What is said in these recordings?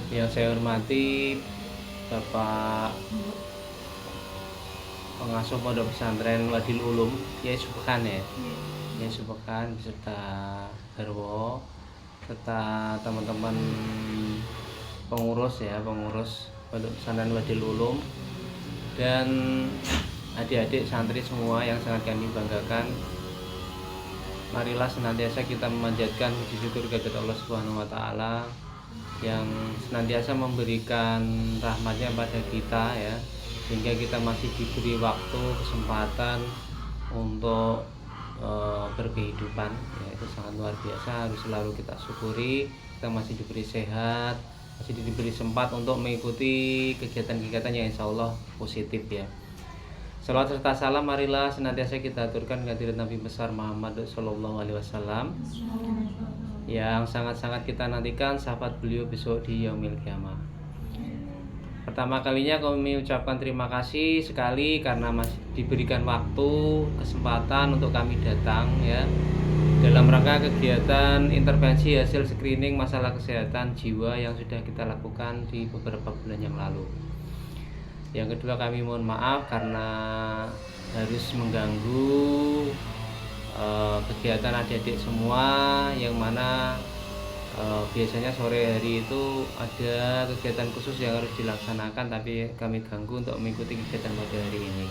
Yang saya hormati Bapak Pengasuh Pondok Pesantren Wadil Ulum, Yai Supekan ya, Yai Supekan beserta Garwo, serta teman-teman pengurus Pondok Pesantren Wadil Ulum, dan adik-adik santri semua yang sangat kami banggakan. Marilah senantiasa kita memanjatkan puji syukur kepada Allah Subhanahu wa taala yang senantiasa memberikan rahmatnya pada kita ya, sehingga kita masih diberi waktu, kesempatan untuk berkehidupan ya, itu sangat luar biasa, harus selalu kita syukuri. Kita masih diberi sehat, masih diberi sempat untuk mengikuti kegiatan-kegiatan yang insya Allah positif ya. Salawat serta salam marilah senantiasa kita aturkan kehadirat Nabi besar Muhammad Sallallahu Alaihi Wasallam yang sangat-sangat kita nantikan sahabat beliau besok di Yaumil Qiyamah. Pertama kalinya kami ucapkan terima kasih sekali karena masih diberikan waktu, kesempatan untuk kami datang ya dalam rangka kegiatan intervensi hasil screening masalah kesehatan jiwa yang sudah kita lakukan di beberapa bulan yang lalu. Yang kedua, kami mohon maaf karena harus mengganggu kegiatan adik-adik semua, yang mana biasanya sore hari itu ada kegiatan khusus yang harus dilaksanakan, tapi kami ganggu untuk mengikuti kegiatan pada hari ini.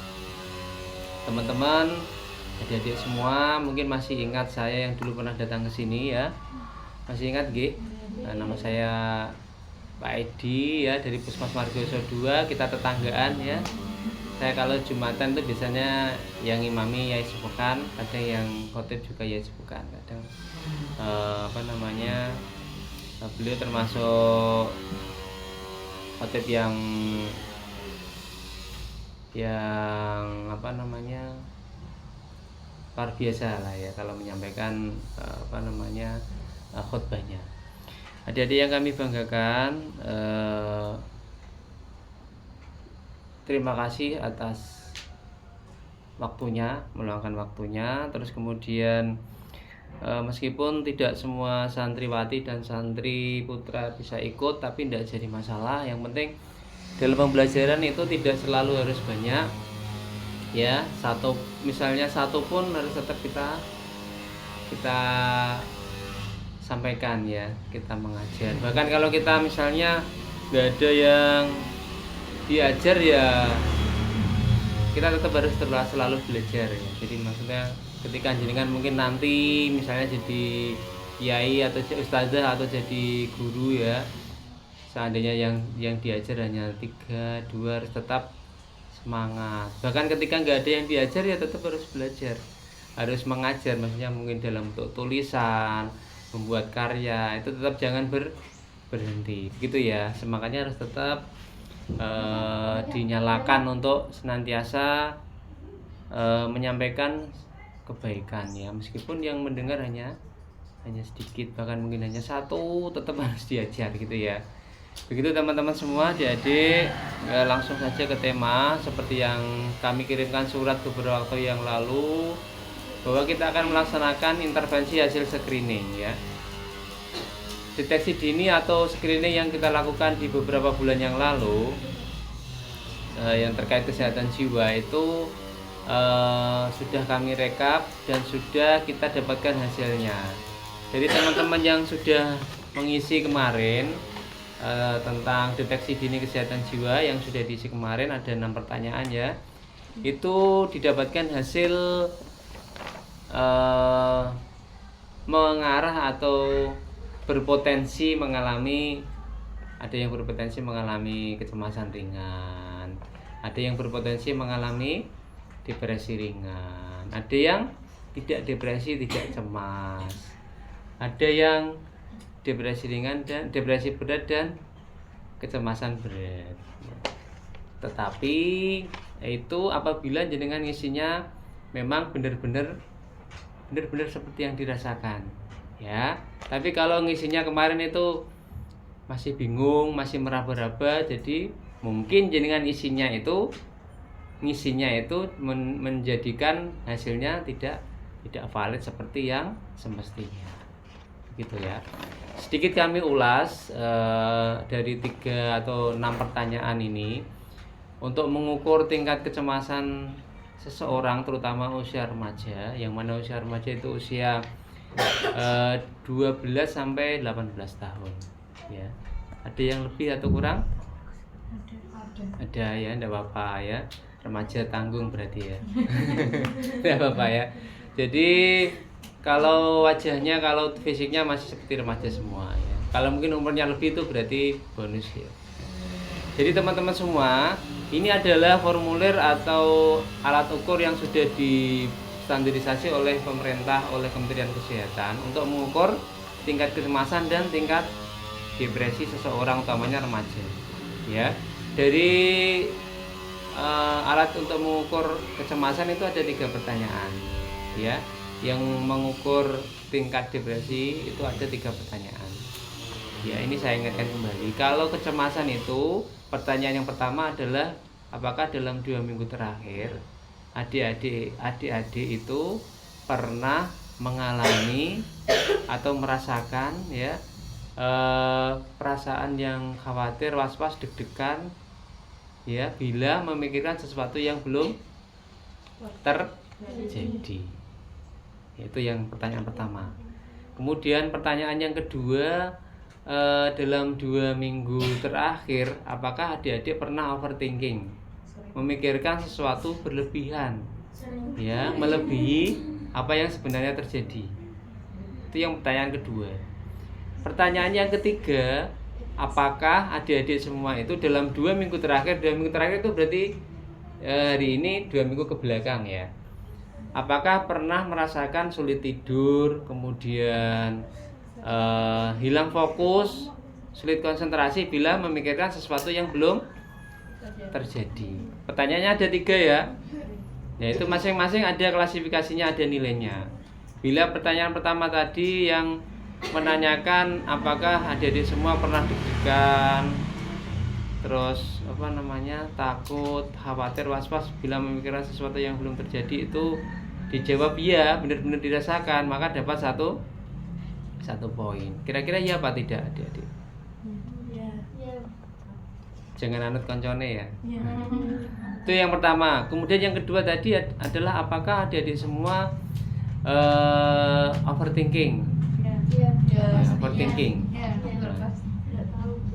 Teman-teman, adik-adik semua mungkin masih ingat saya yang dulu pernah datang ke sini ya. Masih ingat G? Nama saya Pak Edi ya, dari Puskesmas Margoso 2, kita tetanggaan ya. Saya kalau Jumatan itu biasanya yang imami Yai Supekan, kadang yang khotib juga Yai Supekan, kadang beliau termasuk khotib yang luar biasa lah ya kalau menyampaikan khutbahnya. Adik-adik yang kami banggakan, terima kasih atas waktunya, meluangkan waktunya. Terus kemudian meskipun tidak semua santriwati dan santri putra bisa ikut, tapi tidak jadi masalah. Yang penting dalam pembelajaran itu tidak selalu harus banyak ya, misalnya satu pun harus tetap kita sampaikan ya, kita mengajar. Bahkan kalau kita misalnya nggak ada yang diajar ya, kita tetap harus selalu belajar ya. Jadi maksudnya ketika jenengan mungkin nanti misalnya jadi kiai atau ustazah atau jadi guru ya, seandainya yang diajar hanya 3, 2, harus tetap semangat. Bahkan ketika nggak ada yang diajar ya tetap harus belajar, harus mengajar, maksudnya mungkin dalam bentuk tulisan, membuat karya, itu tetap jangan berhenti gitu ya. Semangatnya harus tetap dinyalakan untuk senantiasa menyampaikan kebaikan ya, meskipun yang mendengar hanya sedikit, bahkan mungkin hanya satu, tetap harus diajar gitu ya. Begitu teman-teman semua, adik-adik, langsung saja ke tema seperti yang kami kirimkan surat beberapa waktu yang lalu, bahwa kita akan melaksanakan intervensi hasil screening ya. Deteksi dini atau screening yang kita lakukan di beberapa bulan yang lalu yang terkait kesehatan jiwa itu sudah kami rekap dan sudah kita dapatkan hasilnya. Jadi teman-teman yang sudah mengisi kemarin tentang deteksi dini kesehatan jiwa yang sudah diisi kemarin, ada 6 pertanyaan ya, itu didapatkan hasil mengarah atau berpotensi mengalami, ada yang berpotensi mengalami kecemasan ringan, ada yang berpotensi mengalami depresi ringan, ada yang tidak depresi, tidak cemas, ada yang depresi ringan dan depresi berat dan kecemasan berat. Tetapi itu apabila jenengan ngisinya memang benar-benar seperti yang dirasakan ya. Tapi kalau ngisinya kemarin itu masih bingung, masih meraba-raba, jadi mungkin jenengan ngisinya itu menjadikan hasilnya tidak valid seperti yang semestinya gitu ya. sedikit kami ulas dari 3 atau 6 pertanyaan ini untuk mengukur tingkat kecemasan seseorang, terutama usia remaja, yang mana usia remaja itu usia 12 sampai 18 tahun. Ya, ada yang lebih atau kurang? Ada ya, enggak apa-apa ya. Remaja tanggung berarti ya. Enggak apa-apa ya. Jadi kalau wajahnya, kalau fisiknya masih seperti remaja semua ya. Kalau mungkin umurnya lebih itu berarti bonus ya. Jadi teman-teman semua, ini adalah formulir atau alat ukur yang sudah distandarisasi oleh pemerintah, oleh Kementerian Kesehatan untuk mengukur tingkat kecemasan dan tingkat depresi seseorang, utamanya remaja. Ya, dari alat untuk mengukur kecemasan itu ada 3 pertanyaan. Ya, yang mengukur tingkat depresi itu ada 3 pertanyaan. Ya, ini saya ingatkan kembali. Kalau kecemasan itu, pertanyaan yang pertama adalah apakah dalam 2 minggu terakhir adik-adik itu pernah mengalami atau merasakan ya perasaan yang khawatir, was-was, deg-degan ya bila memikirkan sesuatu yang belum terjadi. Itu yang pertanyaan pertama. Kemudian pertanyaan yang kedua, dalam 2 minggu terakhir apakah adik-adik pernah overthinking, memikirkan sesuatu berlebihan ya, melebihi apa yang sebenarnya terjadi. Itu yang pertanyaan kedua. Pertanyaan yang ketiga, apakah adik-adik semua itu dalam 2 minggu terakhir, 2 minggu terakhir itu berarti hari ini 2 minggu ke belakang ya, apakah pernah merasakan sulit tidur, kemudian hilang fokus, sulit konsentrasi bila memikirkan sesuatu yang belum terjadi. Pertanyaannya ada 3 ya, yaitu masing-masing ada klasifikasinya, ada nilainya. Bila pertanyaan pertama tadi yang menanyakan apakah adik-adik semua pernah deg-degan, terus takut, khawatir, was-was bila memikirkan sesuatu yang belum terjadi, itu dijawab iya, benar-benar dirasakan, maka dapat satu poin. Kira-kira iya apa tidak adik-adik? Ya. Jangan anut koncone ya. Itu yang pertama. Kemudian yang kedua tadi adalah apakah adik-adik semua overthinking? Overthinking.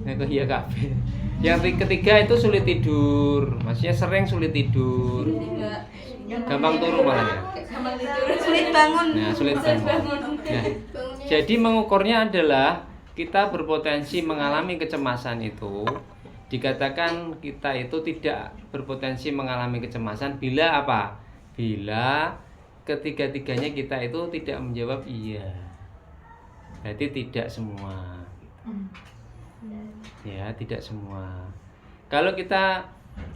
Nah, iya kabeh. Yang ketiga itu sulit tidur, maksudnya sering sulit tidur, gampang turu malah ya. Sulit bangun. Nah, sulit bangun. Nah, jadi mengukurnya adalah kita berpotensi mengalami kecemasan itu. Dikatakan kita itu tidak berpotensi mengalami kecemasan bila apa? Bila ketiga-tiganya kita itu tidak menjawab iya. Berarti tidak semua. Ya, tidak semua. Kalau kita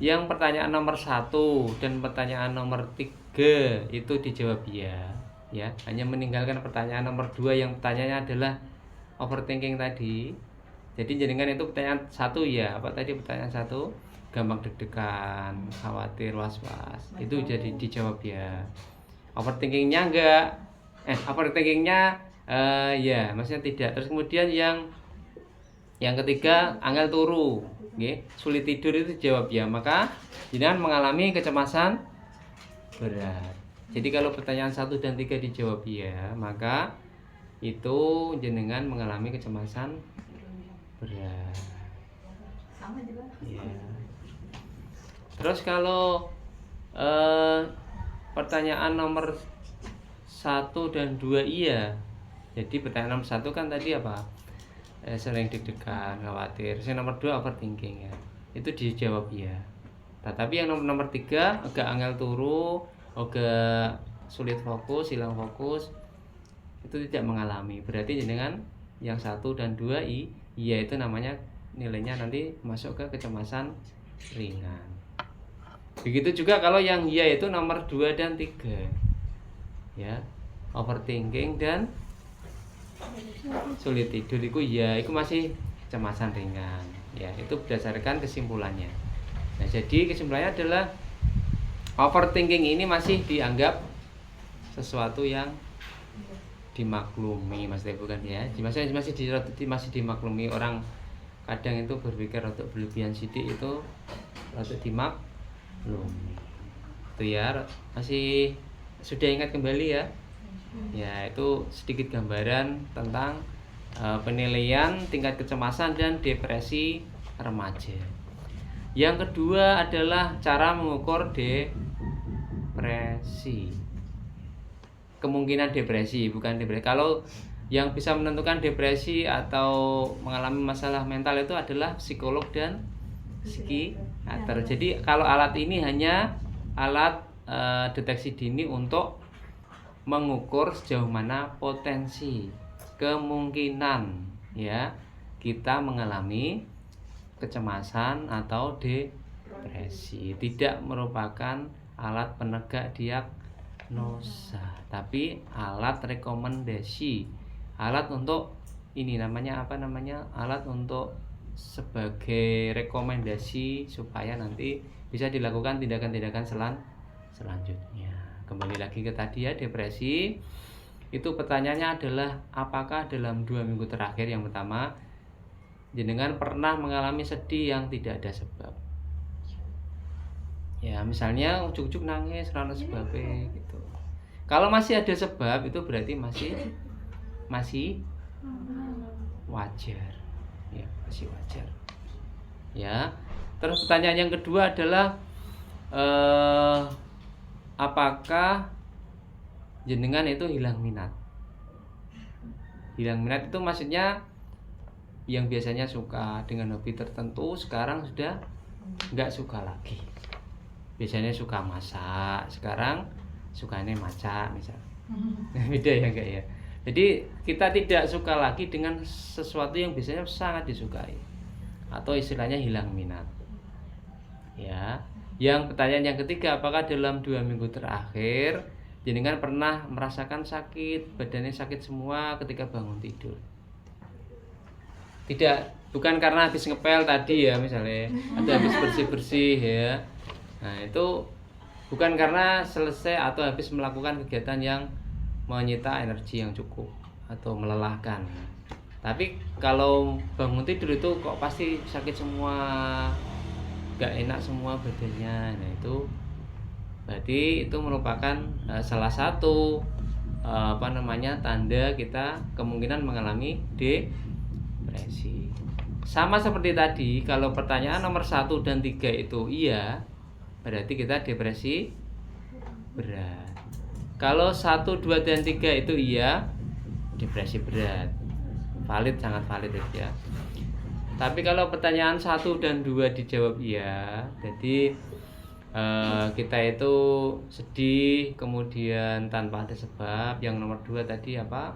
yang pertanyaan nomor 1 dan pertanyaan nomor 3 itu dijawab iya, ya, hanya meninggalkan pertanyaan nomor 2 yang pertanyaannya adalah overthinking tadi. Jadi jenengan itu pertanyaan 1 ya, apa tadi pertanyaan 1? Gampang deg-degan, khawatir, was-was. Itu jadi dijawab ya. Overthinkingnya enggak. Overthinkingnya ya, maksudnya tidak. Terus kemudian yang ketiga, angel turu, nggih, sulit tidur, itu jawab ya. Maka jenengan mengalami kecemasan berat. Jadi kalau pertanyaan 1 dan 3 dijawab ya, maka itu jenengan mengalami kecemasan berat. Sama juga. Ya. Terus kalau pertanyaan nomor 1 dan 2 iya. Jadi pertanyaan nomor 1 kan tadi apa? Sering deg-degan, khawatir. Yang nomor 2 overthinking ya. Itu dijawab iya. Tetapi yang nomor 3 agak angel turu, agak sulit fokus, hilang fokus, itu tidak mengalami. Berarti jenengan yang 1 dan 2 iya, itu namanya nilainya nanti masuk ke kecemasan ringan. Begitu juga kalau yang iya itu nomor 2 dan 3. Ya. Overthinking dan sulit tidur itu ya, itu masih kecemasan ringan. Ya, itu berdasarkan kesimpulannya. Nah, jadi kesimpulannya adalah overthinking ini masih dianggap sesuatu yang dimaklumi Mas Teguh kan ya. Masih dimaklumi, orang kadang itu berpikir untuk berlebihan sidik itu untuk dimaklumi. Itu ya, masih sudah ingat kembali ya. Ya, itu sedikit gambaran tentang penilaian tingkat kecemasan dan depresi remaja. Yang kedua adalah cara mengukur depresi. Kemungkinan depresi, bukan depresi. Kalau yang bisa menentukan depresi atau mengalami masalah mental itu adalah psikolog dan psikiater. Jadi kalau alat ini hanya alat deteksi dini untuk mengukur sejauh mana potensi, kemungkinan ya kita mengalami kecemasan atau depresi. Tidak merupakan alat penegak diagnosa, tapi alat rekomendasi, alat untuk ini namanya alat untuk sebagai rekomendasi supaya nanti bisa dilakukan tindakan-tindakan selanjutnya. Kembali lagi ke tadi ya, depresi itu pertanyaannya adalah apakah dalam 2 minggu terakhir, yang pertama, jenengan pernah mengalami sedih yang tidak ada sebab. Ya, misalnya ujuk-ujuk nangis karena sebabnya gitu. Kalau masih ada sebab itu berarti masih wajar. Ya, masih wajar. Ya. Terus pertanyaan yang kedua adalah apakah jenengan itu hilang minat? Hilang minat itu maksudnya yang biasanya suka dengan hobi tertentu sekarang sudah nggak suka lagi. Biasanya suka masak, sekarang sukanya maca misalnya. Beda ya enggak ya? Jadi kita tidak suka lagi dengan sesuatu yang biasanya sangat disukai, atau istilahnya hilang minat. Ya. Yang pertanyaan yang ketiga, apakah dalam 2 minggu terakhir jenengan pernah merasakan sakit, badannya sakit semua ketika bangun tidur? Tidak, bukan karena habis ngepel tadi ya misalnya, atau habis bersih-bersih ya. Nah, itu bukan karena selesai atau habis melakukan kegiatan yang menyita energi yang cukup atau melelahkan. Tapi kalau bangun tidur itu kok pasti sakit semua, gak enak semua badannya. Nah, itu berarti itu merupakan salah satu tanda kita kemungkinan mengalami depresi. Sama seperti tadi, kalau pertanyaan nomor 1 dan 3 itu iya, berarti kita depresi berat. Kalau 1, 2 dan 3 itu iya, depresi berat. Valid, sangat valid ya. Tapi kalau pertanyaan 1 dan 2 dijawab iya, jadi kita itu sedih kemudian tanpa ada sebab. Yang nomor 2 tadi apa?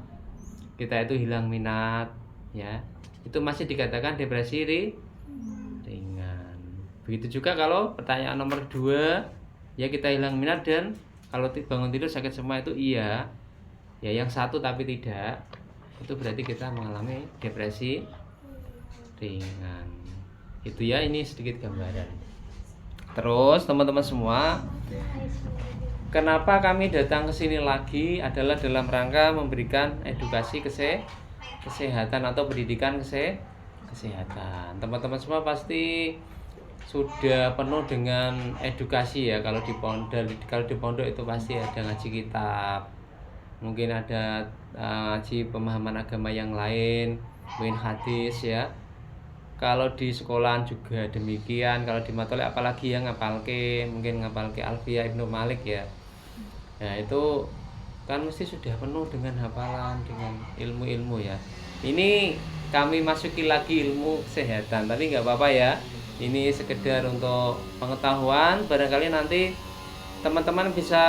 Kita itu hilang minat ya. Itu masih dikatakan depresi ringan. Begitu juga kalau pertanyaan nomor 2 ya, kita hilang minat dan kalau bangun tidur sakit semua itu iya. Ya, yang 1 tapi tidak, itu berarti kita mengalami depresi ringan. Itu ya, ini sedikit gambaran. Terus teman-teman semua, kenapa kami datang ke sini lagi adalah dalam rangka memberikan edukasi kesehatan atau pendidikan kesehatan. Teman-teman semua pasti sudah penuh dengan edukasi ya. Kalau di pondok itu pasti ada ngaji kitab, mungkin ada ngaji pemahaman agama yang lain, mungkin hadis ya. Kalau di sekolahan juga demikian. Kalau di matolek apalagi yang mungkin ngapalke Alfiyah Ibnu Malik ya. Ya, itu kan mesti sudah penuh dengan hafalan, dengan ilmu-ilmu ya. Ini kami masuki lagi ilmu kesehatan, tapi nggak apa-apa ya. Ini sekedar untuk pengetahuan. Barangkali nanti teman-teman bisa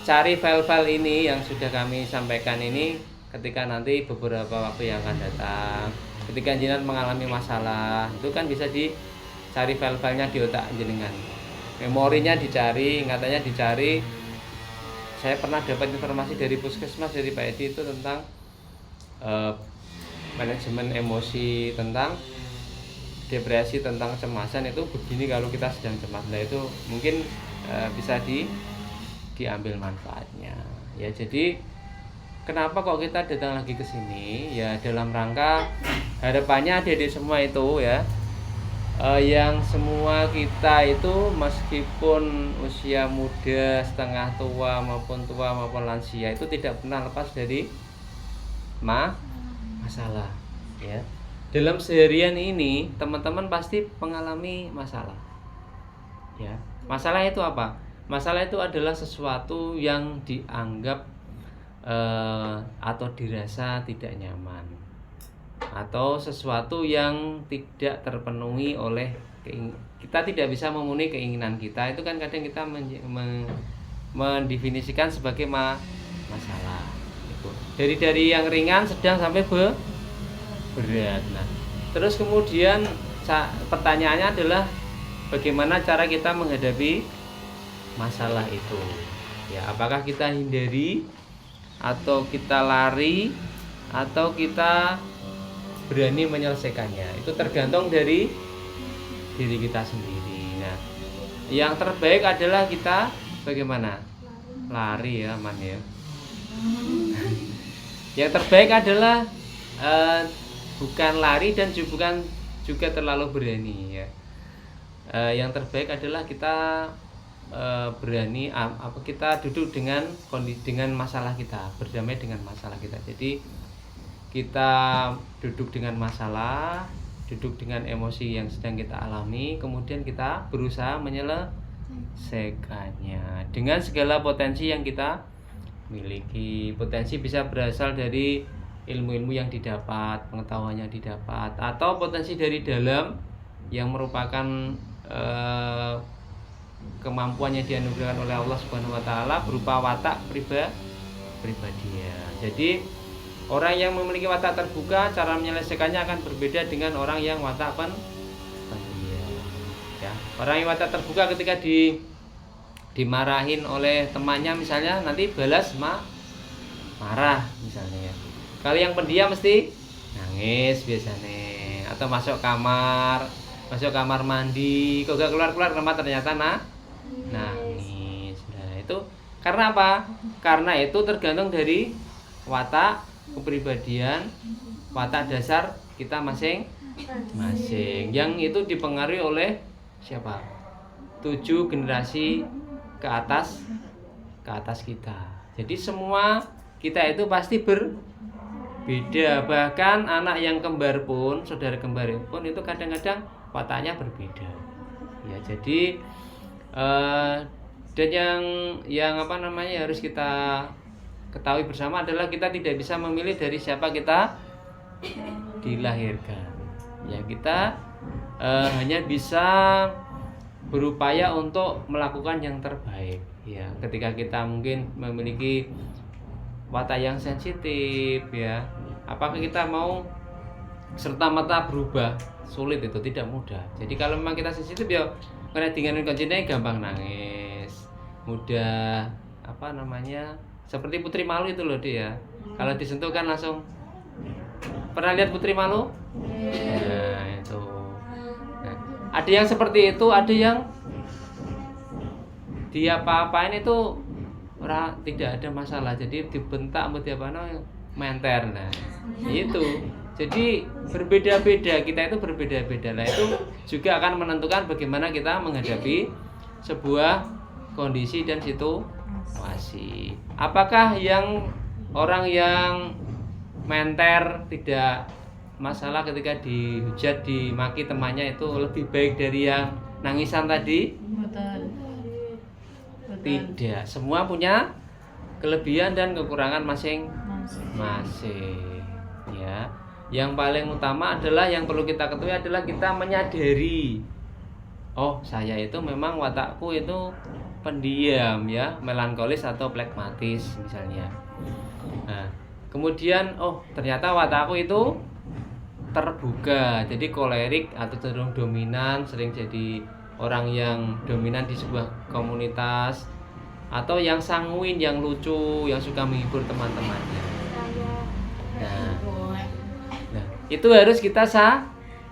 cari file-file ini yang sudah kami sampaikan ini ketika nanti beberapa waktu yang akan datang. Ketika jenengan mengalami masalah, itu kan bisa dicari file-filenya di otak jenengan. Memorinya dicari, ingatannya dicari. Saya pernah dapat informasi dari puskesmas, dari Pak Edi itu tentang manajemen emosi, tentang depresi, tentang kecemasan itu begini kalau kita sedang cemas. Nah, itu mungkin bisa diambil manfaatnya Ya, jadi kenapa kok kita datang lagi ke sini? Ya dalam rangka harapannya adik-adik semua itu ya, yang semua kita itu meskipun usia muda, setengah tua maupun lansia itu tidak pernah lepas dari masalah ya. Dalam seharian ini teman-teman pasti mengalami masalah ya. Masalah itu apa? Masalah itu adalah sesuatu yang dianggap atau dirasa tidak nyaman, atau sesuatu yang tidak terpenuhi oleh kita, tidak bisa memenuhi keinginan kita. Itu kan kadang kita mendefinisikan sebagai masalah itu. Dari yang ringan, sedang sampai berat. Nah, terus kemudian pertanyaannya adalah bagaimana cara kita menghadapi masalah itu ya. Apakah kita hindari, atau kita lari, atau kita berani menyelesaikannya? Itu tergantung dari diri kita sendiri. Nah, yang terbaik adalah kita bagaimana? Lari ya, aman ya. Yang terbaik adalah bukan lari dan bukan juga terlalu berani ya. Yang terbaik adalah kita berani kita duduk dengan masalah kita, berdamai dengan masalah kita. Jadi kita duduk dengan masalah, duduk dengan emosi yang sedang kita alami, kemudian kita berusaha menyelesaikannya dengan segala potensi yang kita miliki. Potensi bisa berasal dari ilmu-ilmu yang didapat, pengetahuan yang didapat, atau potensi dari dalam yang merupakan kemampuan yang dianugerahkan oleh Allah Subhanahu wa taala berupa watak pribadian. Jadi orang yang memiliki watak terbuka, cara menyelesaikannya akan berbeda dengan orang yang watak pendiam. Ya, orang yang watak terbuka ketika dimarahin oleh temannya misalnya, nanti balas marah misalnya ya. Kalau yang pendiam mesti nangis biasanya, atau masuk kamar mandi, kok gak keluar ternyata nangis. Nah, itu karena apa? Karena itu tergantung dari watak kepribadian, watak dasar kita masing-masing, yang itu dipengaruhi oleh siapa? 7 generasi ke atas kita. Jadi semua kita itu pasti berbeda. Bahkan anak yang kembar pun, saudara kembar pun itu kadang-kadang wataknya berbeda ya. Jadi dan yang harus kita ketahui bersama adalah kita tidak bisa memilih dari siapa kita dilahirkan ya. Kita hanya bisa berupaya untuk melakukan yang terbaik ya. Ketika kita mungkin memiliki watak yang sensitif ya, apakah kita mau serta-merta berubah? Sulit, itu tidak mudah. Jadi kalau memang kita sensitif ya, karena dengan konjinnya gampang nangis, mudah seperti Putri Malu itu loh dia. Kalau disentuh kan langsung. Pernah lihat Putri Malu? Nah, itu. Nah, ada yang seperti itu, ada yang dia apa-apain itu tidak ada masalah. Jadi dibentak menter. Nah, itu. Jadi berbeda-beda, kita itu berbeda-beda. Nah, itu juga akan menentukan bagaimana kita menghadapi sebuah kondisi dan situasi. Apakah orang yang menter tidak masalah ketika dihujat, dimaki temannya itu lebih baik dari yang nangisan tadi? Betul. Tidak, semua punya kelebihan dan kekurangan masing-masing ya. Yang paling utama adalah yang perlu kita ketahui adalah kita menyadari, oh saya itu memang watakku itu pendiam ya, melankolis atau flekmatis misalnya. Nah, kemudian ternyata watakku itu terbuka, jadi kolerik atau cenderung dominan, sering jadi orang yang dominan di sebuah komunitas, atau yang sanguin, yang lucu, yang suka menghibur teman-temannya. Nah, itu harus kita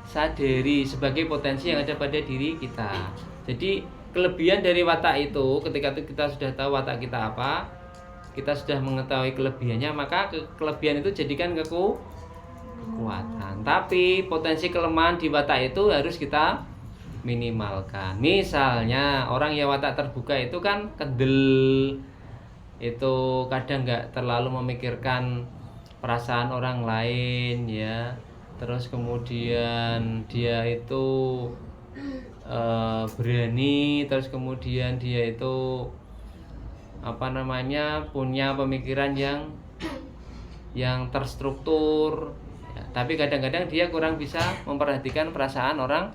sadari sebagai potensi yang ada pada diri kita. Jadi kelebihan dari watak itu, ketika kita sudah tahu watak kita apa, kita sudah mengetahui kelebihannya, maka kelebihan itu jadikan kekuatan. Tapi potensi kelemahan di watak itu harus kita minimalkan. Misalnya orang yang watak terbuka itu kan kendel, itu kadang nggak terlalu memikirkan perasaan orang lain ya. Terus kemudian dia itu berani, terus kemudian dia itu punya pemikiran yang terstruktur ya, tapi kadang-kadang dia kurang bisa memperhatikan perasaan orang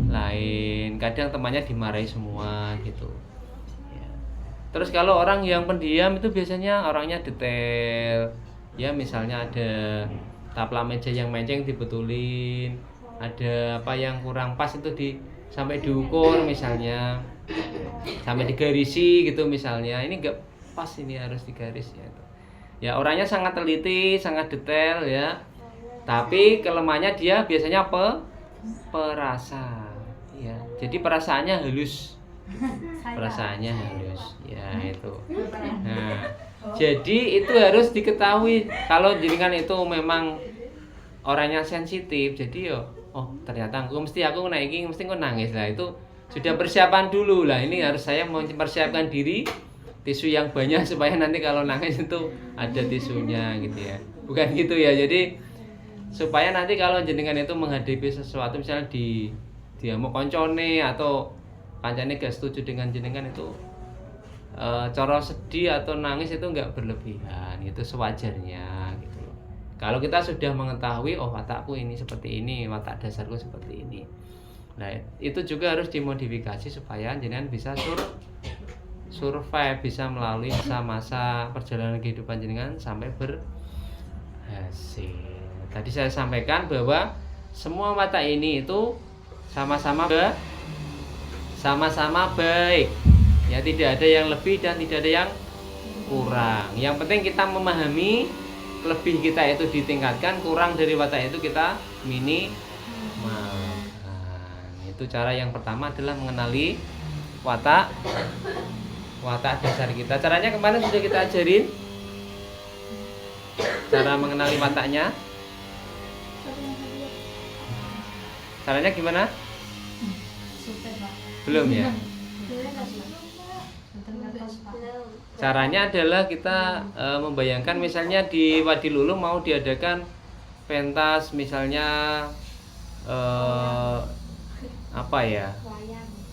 lain, kadang temannya dimarahi semua gitu ya. Terus kalau orang yang pendiam itu biasanya orangnya detail ya, misalnya ada taplak meja yang menceng dibetulin, ada apa yang kurang pas itu sampai diukur misalnya, sampai digarisi gitu misalnya, ini enggak pas, ini harus digaris ya. Ya orangnya sangat teliti, sangat detail ya. Tapi kelemahannya dia biasanya perasa ya. Jadi perasaannya halus. Perasaannya halus ya itu. Nah, jadi itu harus diketahui kalau jenengan itu memang orangnya sensitif, jadi oh ternyata aku naikin mesti aku nangis lah, itu sudah persiapan dulu lah. Ini harus saya mempersiapkan diri, tisu yang banyak supaya nanti kalau nangis itu ada tisunya gitu ya, bukan gitu ya. Jadi supaya nanti kalau jenengan itu menghadapi sesuatu, misalnya dia mau koncone atau kancane gak setuju dengan jenengan, itu cara sedih atau nangis itu nggak berlebihan, itu sewajarnya gitu loh. Kalau kita sudah mengetahui oh watakku ini seperti ini, watak dasarku seperti ini, nah itu juga harus dimodifikasi supaya jenengan bisa survive, bisa melalui masa-masa perjalanan kehidupan jenengan sampai berhasil. Tadi saya sampaikan bahwa semua watak ini itu sama-sama baik ya, tidak ada yang lebih dan tidak ada yang kurang. Yang penting kita memahami lebih kita itu ditingkatkan, kurang dari watak itu kita minimalkan. Itu cara yang pertama adalah mengenali watak dasar kita. Caranya kemarin sudah kita ajarin, cara mengenali wataknya. Caranya gimana? Belum ya? Caranya adalah kita membayangkan misalnya di Wadilulu mau diadakan pentas misalnya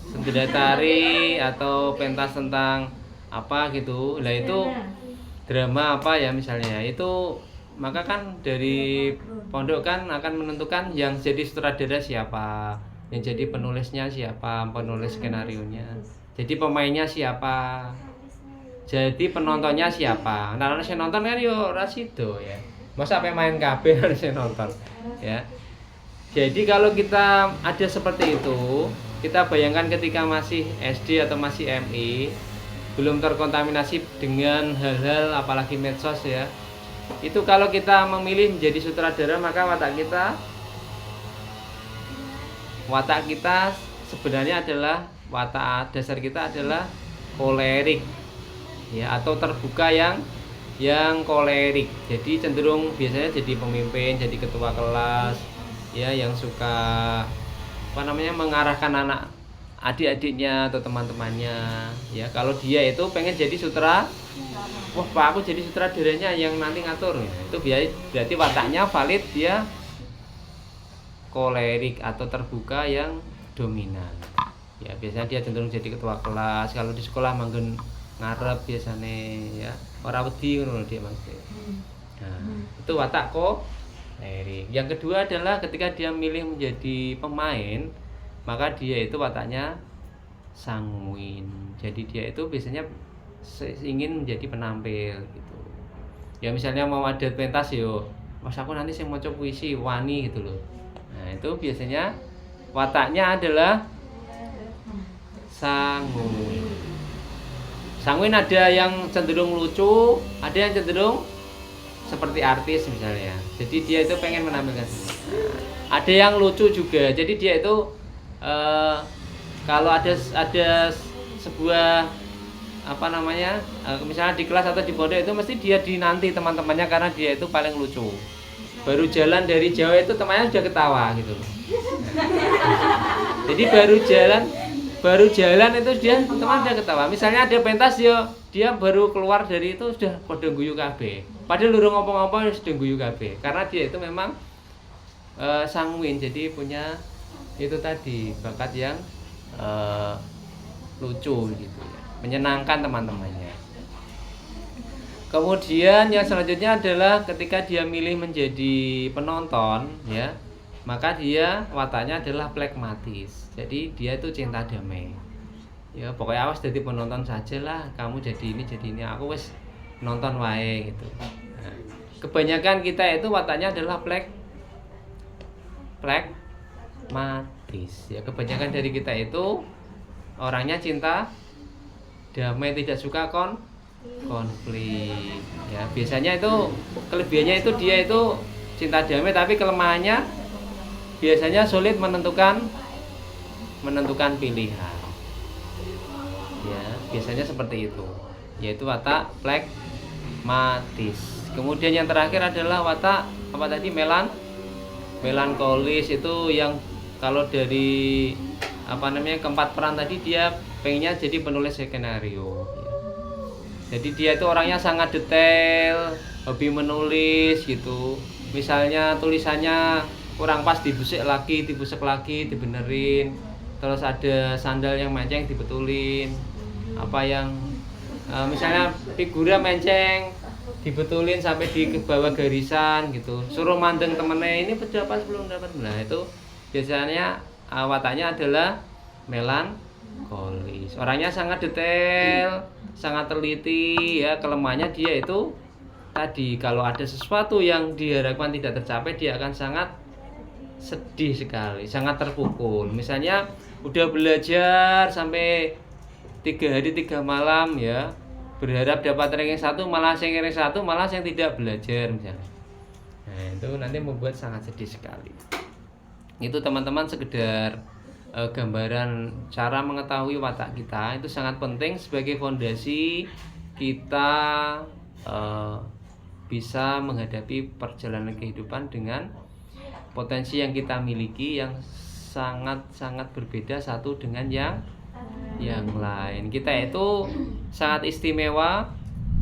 sendera tari atau pentas tentang apa gitu. Lah itu drama apa ya misalnya. Itu maka kan dari pondok kan akan menentukan yang jadi sutradara siapa, yang jadi penulisnya siapa, penulis skenarionya, jadi pemainnya siapa, jadi penontonnya siapa. Nah, saya nonton kan yo rasido ya, masa sampai main kabeh saya nonton ya. Jadi kalau kita ada seperti itu, kita bayangkan ketika masih SD atau masih MI, belum terkontaminasi dengan hal-hal apalagi medsos ya, itu kalau kita memilih menjadi sutradara, maka watak kita sebenarnya adalah, watak dasar kita adalah kolerik ya, atau terbuka yang kolerik. Jadi cenderung biasanya jadi pemimpin, jadi ketua kelas ya, yang suka mengarahkan anak adik-adiknya atau teman-temannya ya. Kalau dia itu pengen jadi wah Pak aku jadi sutradaranya yang nanti ngatur ya, itu berarti wataknya valid, dia kolerik atau terbuka yang dominan ya. Biasanya dia cenderung jadi ketua kelas, kalau di sekolah manggen ngarep biasanya ya, ora wedi ngono dia maksudnya. Nah, itu watak kolerik. Yang kedua adalah ketika dia milih menjadi pemain, maka dia itu wataknya sanguin. Jadi dia itu biasanya ingin menjadi penampil gitu. Ya misalnya mau ada pentas yo, Mas aku nanti saya mau coba puisi wani gitu loh. Nah, itu biasanya wataknya adalah sanguin. Sanguin ada yang cenderung lucu, ada yang cenderung seperti artis misalnya. Jadi dia itu pengen menampilkan. Ada yang lucu juga. Jadi dia itu kalau ada sebuah misalnya di kelas atau di pondok itu mesti dia dinanti teman-temannya karena dia itu paling lucu. Baru jalan dari jauh itu temannya sudah ketawa gitu loh. Jadi baru jalan itu teman sudah ketawa. Misalnya ada pentas dia baru keluar dari itu sudah pada guyu kabeh. Padahal lurung ngomong-ngomong sudah guyu kabeh. Karena dia itu memang sanguin, jadi punya itu tadi bakat yang lucu gitu ya, menyenangkan teman-temannya. Kemudian yang selanjutnya adalah ketika dia milih menjadi penonton ya, maka dia wataknya adalah pragmatis. Jadi dia itu cinta damai. Ya pokoknya awas jadi penonton saja lah, kamu jadi ini, aku wes nonton wae gitu. Nah, kebanyakan kita itu wataknya adalah pragmatis. Ya kebanyakan dari kita itu orangnya cinta damai, tidak suka konflik. Ya biasanya itu kelebihannya itu dia itu cinta damai, tapi kelemahannya biasanya sulit menentukan pilihan. Ya biasanya seperti itu, yaitu watak pragmatis. Kemudian yang terakhir adalah watak melankolis. Itu yang kalau dari keempat peran tadi dia pengennya jadi penulis skenario. Jadi dia itu orangnya sangat detail, hobi menulis gitu. Misalnya tulisannya kurang pas dibusek lagi, dibenerin. Terus ada sandal yang menceng dibetulin. Misalnya figura menceng dibetulin sampai di bawah garisan gitu. Suruh mandeng temennya, ini udah pas belum dapat. Nah itu biasanya wataknya adalah melankolis. Orangnya sangat detail, sangat teliti ya. Kelemahannya dia itu tadi, kalau ada sesuatu yang diharapkan tidak tercapai, dia akan sangat sedih sekali, sangat terpukul. Misalnya udah belajar sampai 3 hari 3 malam ya, berharap dapat ranking 1, malah yang ranking 1 malah yang tidak belajar misalnya. Nah itu nanti membuat sangat sedih sekali. Itu teman-teman sekedar gambaran cara mengetahui watak kita. Itu sangat penting sebagai fondasi kita bisa menghadapi perjalanan kehidupan dengan potensi yang kita miliki yang sangat-sangat berbeda satu dengan yang lain. Kita itu sangat istimewa,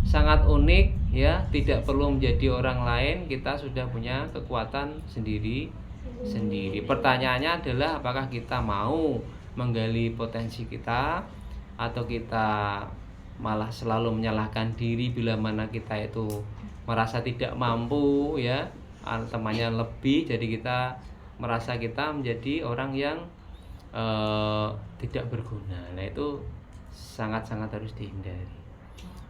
sangat unik ya, tidak perlu menjadi orang lain. Kita sudah punya kekuatan sendiri. Pertanyaannya adalah apakah kita mau menggali potensi kita, atau kita malah selalu menyalahkan diri bila mana kita itu merasa tidak mampu ya, temannya lebih, jadi kita merasa kita menjadi orang yang tidak berguna. Nah itu sangat-sangat harus dihindari.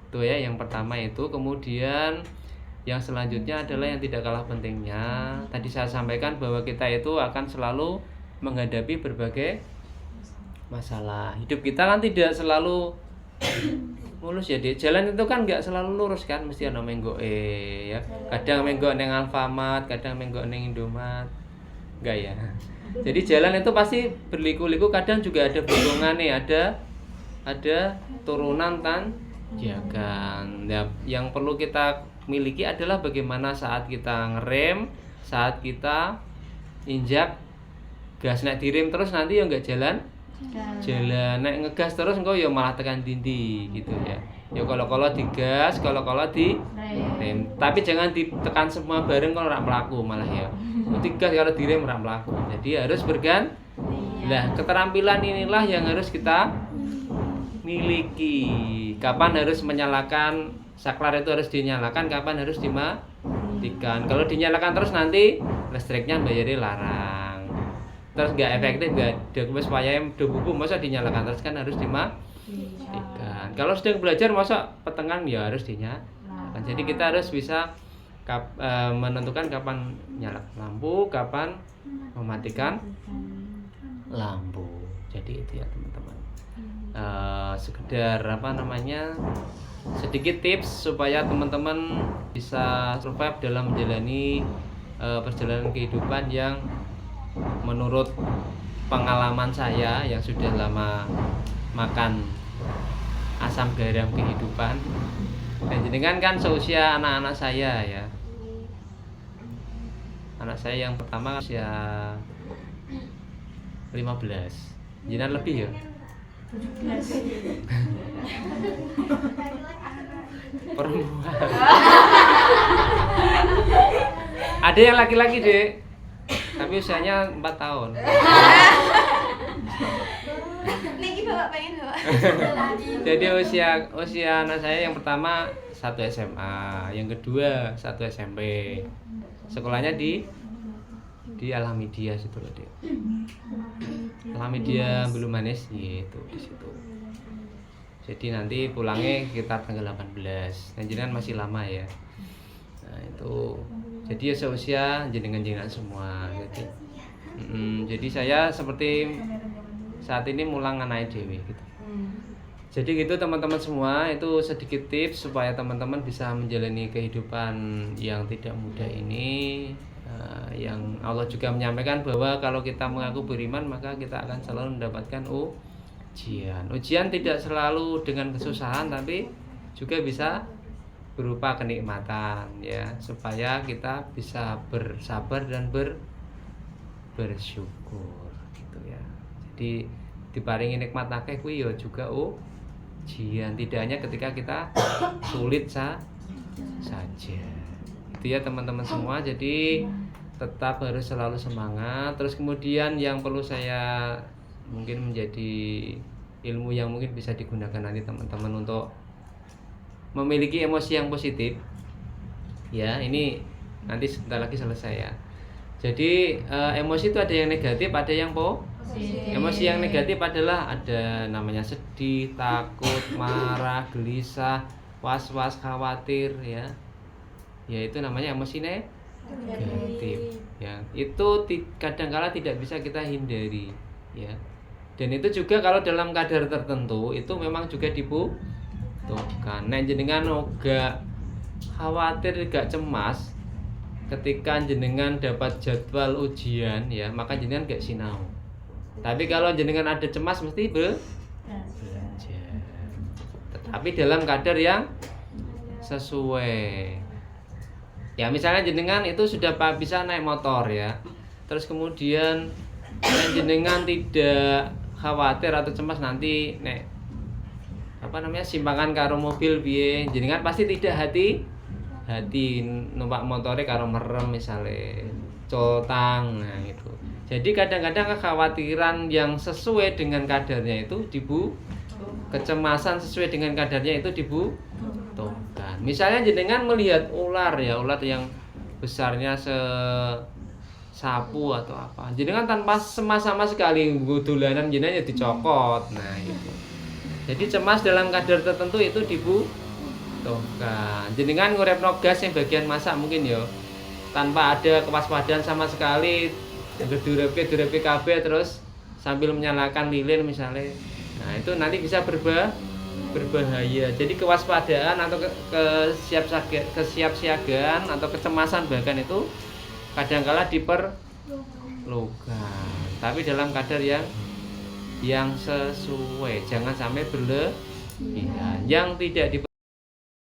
Itu ya yang pertama itu. Kemudian yang selanjutnya adalah yang tidak kalah pentingnya. Tadi saya sampaikan bahwa kita itu akan selalu menghadapi berbagai masalah. Hidup kita kan tidak selalu mulus ya. Di jalan itu kan nggak selalu lurus kan, mesti ada menggok ya. Kadang menggok neng Alfamart, kadang menggok neng Indomaret. Enggak ya. Jadi jalan itu pasti berliku-liku, kadang juga ada bolongan nih, ada turunan tanjakan. Ya, yang perlu kita miliki adalah bagaimana saat kita ngerem, saat kita injak gas, naik direm terus nanti ya enggak jalan, naik ngegas terus engkau ya malah tekan dindi gitu ya. Ya kalau digas, kalau di rem. Tapi jangan ditekan semua bareng kalau ora mlaku malah ya. Digas kalau direm ora mlaku. Jadi harus berganti. Nah, keterampilan inilah yang harus kita miliki. Kapan harus menyalakan saklar itu harus dinyalakan, kapan harus dimatikan. Kalau dinyalakan terus nanti listriknya bayari larang. Terus enggak efektif, enggak ada supaya buku masa dinyalakan terus, kan harus dimatikan. Kalau sedang belajar masa petengan ya harus dinyalakan. Jadi kita harus bisa menentukan kapan nyalakan lampu, kapan mematikan lampu. Jadi itu ya teman-teman. Sekedar sedikit tips supaya teman-teman bisa survive dalam menjalani perjalanan kehidupan yang menurut pengalaman saya yang sudah lama makan asam garam kehidupan. Dan jenengan kan seusia anak-anak saya ya. Anak saya yang pertama usia 15. Jenengan lebih ya? 17. Perempuan. Ada yang laki-laki, Dek. Tapi usianya 4 tahun. Niki bapak pengen bapak. Jadi usia anak saya yang pertama 1 SMA, yang kedua 1 SMP. Sekolahnya di Alhamidia situ loh, Dek. Alhamidia Bulu Manis gitu di situ. Jadi nanti pulangnya sekitar tanggal 18. Dan jenengan masih lama ya. Nah, itu jadi seusia jenengan-jenengan semua. Jadi saya seperti saat ini mulang anak dewe gitu. Jadi gitu teman-teman semua, itu sedikit tips supaya teman-teman bisa menjalani kehidupan yang tidak mudah ini. Yang Allah juga menyampaikan bahwa kalau kita mengaku beriman maka kita akan selalu mendapatkan ujian. Ujian tidak selalu dengan kesusahan, tapi juga bisa berupa kenikmatan ya, supaya kita bisa bersabar dan bersyukur gitu ya. Jadi diparingi nikmat akeh kuwi ya juga ujian, tidak hanya ketika kita sulit saja. Itu ya teman-teman semua. Jadi tetap harus selalu semangat. Terus kemudian yang perlu saya mungkin menjadi ilmu yang mungkin bisa digunakan nanti teman-teman untuk memiliki emosi yang positif ya. Ini nanti sebentar lagi selesai ya. Jadi emosi itu ada yang negatif, ada yang positif. Emosi yang negatif adalah ada namanya sedih, takut, marah, gelisah, was-was, khawatir ya. Ya itu namanya emosi negatif ya. Itu kadang-kala tidak bisa kita hindari ya. Dan itu juga kalau dalam kadar tertentu itu memang juga dibutuhkan. Nah jenengan gak khawatir, gak cemas ketika jenengan dapat jadwal ujian ya, maka jenengan gak sinau. Tapi kalau jenengan ada cemas mesti belajar. Tetapi dalam kadar yang sesuai. Ya misalnya jenengan itu sudah bisa naik motor ya. Terus kemudian jenengan tidak khawatir atau cemas nanti nek simpangan karo mobil piye, jenengan pasti tidak hati numpak motore karo merem misalnya coltang. Nah itu. Jadi kadang-kadang kekhawatiran yang sesuai dengan kadarnya itu kecemasan sesuai dengan kadarnya itu dibutuhkan. Misalnya jenengan melihat ular ya, ular yang besarnya sapu atau apa, jenengan tanpa sama sekali dolanan jenengan dicokot. Nah itu. Jadi cemas dalam kadar tertentu itu dibutuhkan. Jenengan ngurepno gas yang bagian masak mungkin ya, tanpa ada kewaspadaan sama sekali, durepe kabeh terus sambil menyalakan lilin misalnya. Nah itu nanti bisa berbahaya. Jadi kewaspadaan atau kesiapsiagaan atau kecemasan bahkan itu kadang-kala diperlukan, tapi dalam kadar yang sesuai. Jangan sampai berlebihan. Yang tidak